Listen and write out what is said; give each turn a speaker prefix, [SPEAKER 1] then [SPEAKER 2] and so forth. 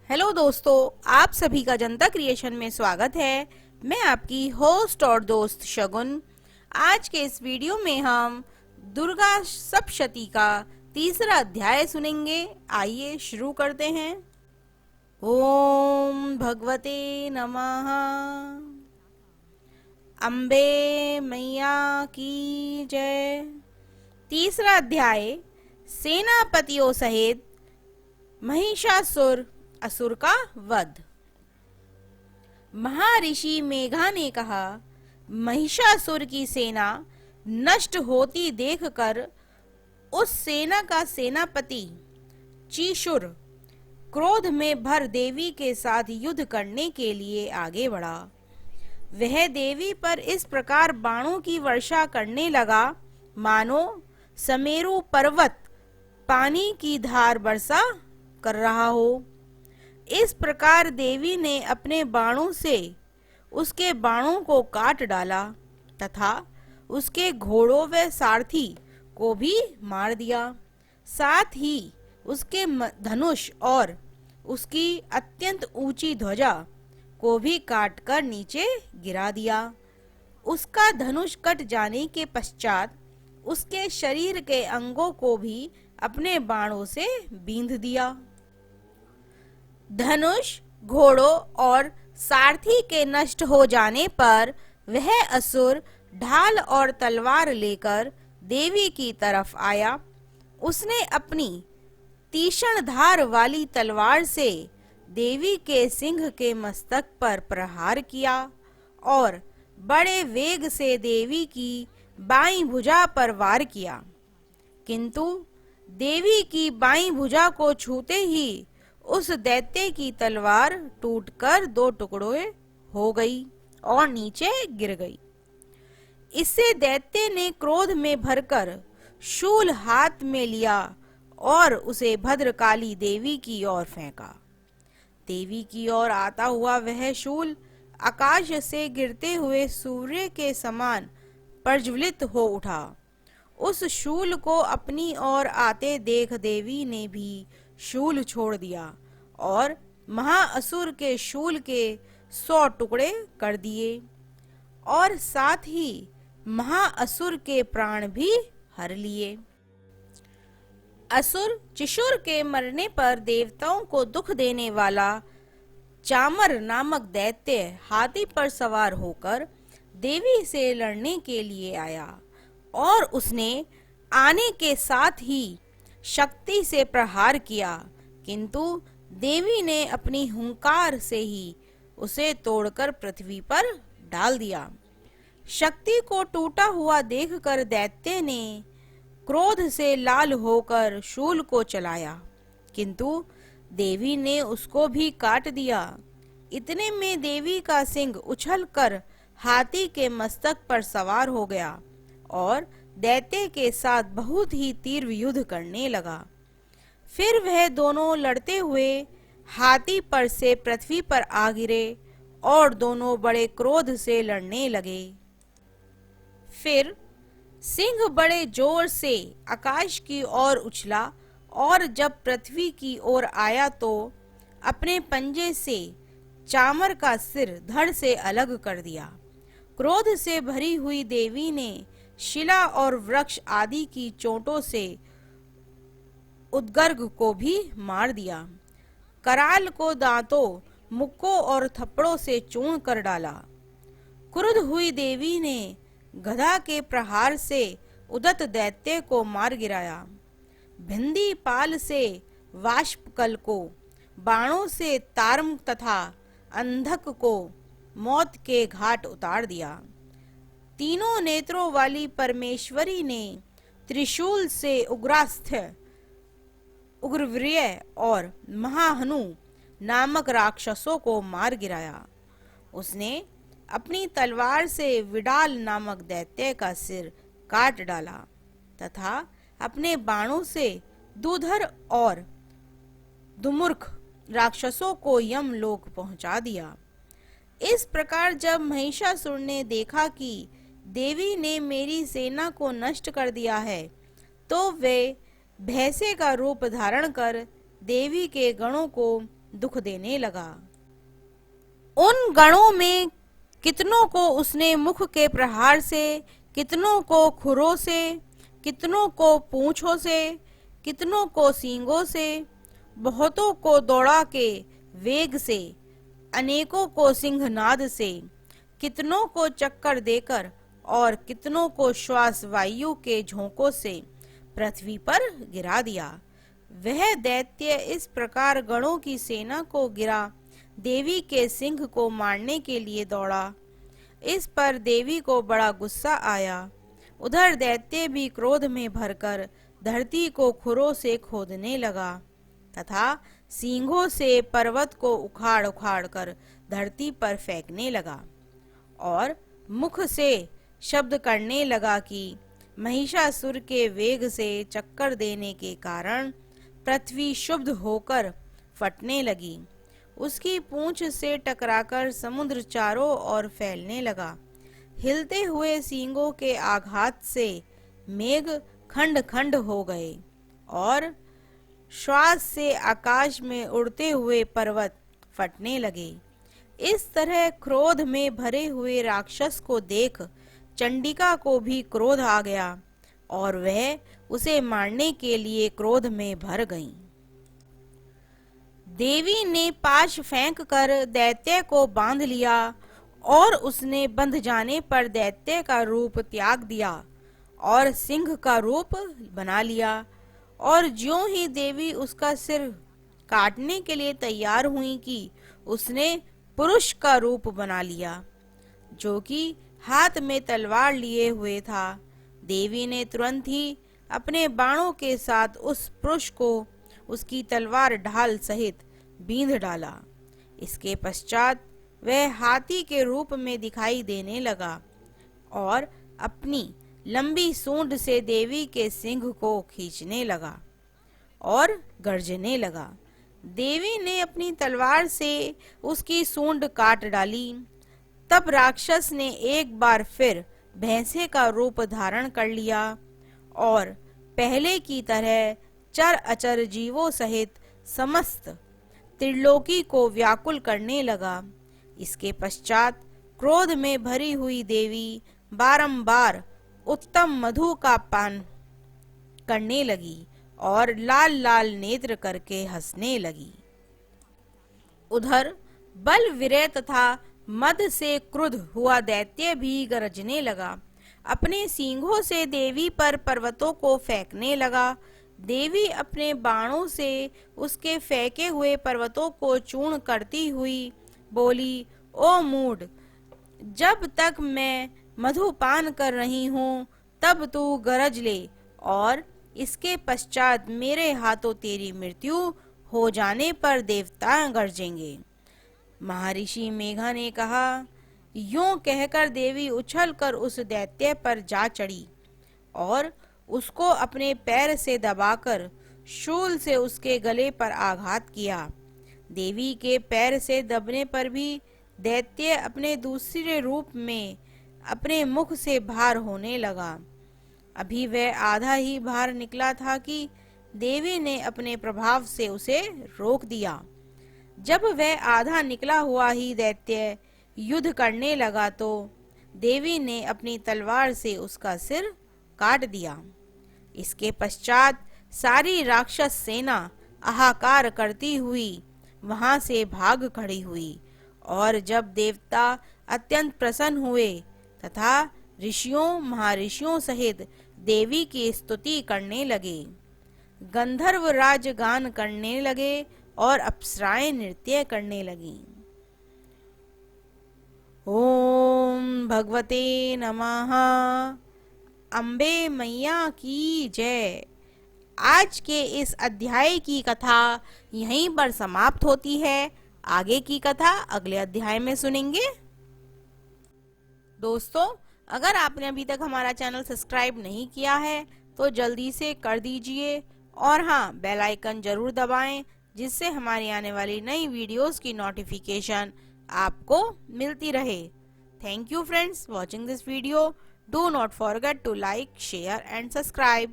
[SPEAKER 1] Hello दोस्तों, आप सभी का जनता क्रिएशन में स्वागत है। मैं आपकी होस्ट और दोस्त शगुन। आज के इस वीडियो में हम दुर्गा सप्तशती का तीसरा अध्याय सुनेंगे। आइए शुरू करते हैं। ओम भगवते नमः। अम्बे मैया की जय। तीसरा अध्याय, सेनापतियों सहित महिषासुर असुर का वध। महर्षि मेघा ने कहा, महिषासुर की सेना नष्ट होती देखकर उस सेना का सेनापति चीशुर क्रोध में भर देवी के साथ युद्ध करने के लिए आगे बढ़ा। वह देवी पर इस प्रकार बाणों की वर्षा करने लगा मानो समेरु पर्वत पानी की धार वर्षा कर रहा हो। इस प्रकार देवी ने अपने बाणों से उसके बाणों को काट डाला तथा उसके घोड़ों व सारथी को भी मार दिया। साथ ही उसके धनुष और उसकी अत्यंत ऊंची ध्वजा को भी काटकर नीचे गिरा दिया। उसका धनुष कट जाने के पश्चात उसके शरीर के अंगों को भी अपने बाणों से बींध दिया। धनुष, घोड़ों और सारथी के नष्ट हो जाने पर वह असुर ढाल और तलवार लेकर देवी की तरफ आया। उसने अपनी तीक्ष्ण धार वाली तलवार से देवी के सिंह के मस्तक पर प्रहार किया और बड़े वेग से देवी की बाईं भुजा पर वार किया, किंतु देवी की बाईं भुजा को छूते ही उस दैत्य की तलवार टूटकर दो टुकड़े हो गई और नीचे गिर गई। इससे दैत्य ने क्रोध में भरकर शूल हाथ में लिया और उसे भद्रकाली देवी की ओर फेंका। देवी की ओर आता हुआ वह शूल आकाश से गिरते हुए सूर्य के समान प्रज्वलित हो उठा। उस शूल को अपनी ओर आते देख देवी ने भी शूल छोड़ दिया और महाअसुर के शूल के 100 टुकड़े कर दिए और साथ ही महाअसुर के प्राण भी हर लिए। असुर चिशुर के मरने पर देवताओं को दुख देने वाला चामर नामक दैत्य हाथी पर सवार होकर देवी से लड़ने के लिए आया और उसने आने के साथ ही शक्ति से प्रहार किया, किंतु देवी ने अपनी हुंकार से ही उसे तोड़कर पृथ्वी पर डाल दिया। शक्ति को टूटा हुआ देखकर दैत्य ने क्रोध से लाल होकर शूल को चलाया, किंतु देवी ने उसको भी काट दिया। इतने में देवी का सिंह उछलकर हाथी के मस्तक पर सवार हो गया और दैत्य के साथ बहुत ही तीव्र युद्ध करने लगा। फिर वह दोनों लड़ते हुए हाथी पर से पृथ्वी पर आ गिरे और दोनों बड़े क्रोध से लड़ने लगे। फिर सिंह बड़े जोर से आकाश की ओर उछला और जब पृथ्वी की ओर आया तो अपने पंजे से चामर का सिर धड़ से अलग कर दिया। क्रोध से भरी हुई देवी ने शिला और वृक्ष आदि की चोटों से उद्गर्ग को भी मार दिया। कराल को दांतों, मुक्कों और थप्पड़ों से चूर्ण कर डाला। क्रुद्ध हुई देवी ने गदा के प्रहार से उदत दैत्य को मार गिराया। भिंदी पाल से वाष्पकल को, बाणों से तारम तथा अंधक को मौत के घाट उतार दिया। तीनों नेत्रों वाली परमेश्वरी ने त्रिशूल से उग्रास्थ, उग्रवीर्य और महाहनु नामक राक्षसों को मार गिराया। उसने अपनी तलवार से विडाल नामक दैत्य का सिर काट डाला तथा अपने बाणों से दूधर और दुमुर्ख राक्षसों को यमलोक पहुंचा दिया। इस प्रकार जब महिषासुर ने देखा कि देवी ने मेरी सेना को नष्ट कर दिया है, तो वे भैंसे का रूप धारण कर देवी के गणों को दुख देने लगा। उन गणों में कितनों को उसने मुख के प्रहार से, कितनों को खुरों से, कितनों को पूंछों से, कितनों को सींगों से, बहुतों को दौड़ा के वेग से, अनेकों को सिंहनाद से, कितनों को चक्कर देकर और कितनों को श्वास वायु के झोंकों से पृथ्वी पर गिरा दिया। वह दैत्य इस प्रकार गणों की सेना को गिरा देवी के सिंह को मारने के लिए दौड़ा। इस पर देवी को बड़ा गुस्सा आया। उधर दैत्य भी क्रोध में भरकर धरती को खुरों से खोदने लगा तथा सींगों से पर्वत को उखाड़ उखाड़ कर धरती पर फेंकने लगा और मुख से शब्द करने लगा कि महिषासुर के वेग से चक्कर देने के कारण पृथ्वी क्षुब्ध होकर फटने लगी। उसकी पूंछ से टकराकर समुद्र चारों ओर फैलने लगा। हिलते हुए सींगों के आघात से मेघ खंड खंड हो गए और श्वास से आकाश में उड़ते हुए पर्वत फटने लगे। इस तरह क्रोध में भरे हुए राक्षस को देख चंडिका को भी क्रोध आ गया और वह उसे मारने के लिए क्रोध में भर गईं। देवी ने पाश फेंक कर दैत्य को बांध लिया और उसने बंध जाने पर दैत्य का रूप त्याग दिया और सिंह का रूप बना लिया। और ज्यों ही देवी उसका सिर काटने के लिए तैयार हुई कि उसने पुरुष का रूप बना लिया जो कि हाथ में तलवार लिए हुए था। देवी ने तुरंत ही अपने बाणों के साथ उस पुरुष को उसकी तलवार ढाल सहित बींध डाला। इसके पश्चात वह हाथी के रूप में दिखाई देने लगा और अपनी लंबी सूंड से देवी के सिंह को खींचने लगा और गर्जने लगा। देवी ने अपनी तलवार से उसकी सूंड काट डाली। तब राक्षस ने एक बार फिर भैंसे का रूप धारण कर लिया और पहले की तरह चर अचर जीवों सहित समस्त त्रिलोकी को व्याकुल करने लगा। इसके पश्चात क्रोध में भरी हुई देवी बारंबार उत्तम मधु का पान करने लगी और लाल लाल नेत्र करके हंसने लगी। उधर बल वीर्य तथा मद से क्रुद्ध हुआ दैत्य भी गरजने लगा। अपने सींगों से देवी पर पर्वतों को फेंकने लगा। देवी अपने बाणों से उसके फेंके हुए पर्वतों को चूर्ण करती हुई बोली, ओ मूढ़, जब तक मैं मधुपान कर रही हूँ तब तू गरज ले और इसके पश्चात मेरे हाथों तेरी मृत्यु हो जाने पर देवता गरजेंगे। महर्षि मेघा ने कहा। यूं कहकर देवी उछलकर उस दैत्य पर जा चढ़ी और उसको अपने पैर से दबाकर शूल से उसके गले पर आघात किया। देवी के पैर से दबने पर भी दैत्य अपने दूसरे रूप में अपने मुख से बाहर होने लगा। अभी वह आधा ही बाहर निकला था कि देवी ने अपने प्रभाव से उसे रोक दिया। जब वह आधा निकला हुआ ही दैत्य युद्ध करने लगा तो देवी ने अपनी तलवार से उसका सिर काट दिया। इसके पश्चात सारी राक्षस सेना हाहाकार करती हुई वहां से भाग खड़ी हुई और जब देवता अत्यंत प्रसन्न हुए तथा ऋषियों महर्षियों सहित देवी की स्तुति करने लगे, गंधर्व राज गान करने लगे और अप्सराएं नृत्य करने लगीं। ओम भगवते नमः। अम्बे मैया की जय। आज के इस अध्याय की कथा यहीं पर समाप्त होती है। आगे की कथा अगले अध्याय में सुनेंगे। दोस्तों, अगर आपने अभी तक हमारा चैनल सब्सक्राइब नहीं किया है तो जल्दी से कर दीजिए और हाँ, बेल आइकन जरूर दबाएं जिससे हमारी आने वाली नई वीडियोस की नोटिफिकेशन आपको मिलती रहे। Thank you friends watching this video. Do not forget to like, share and subscribe.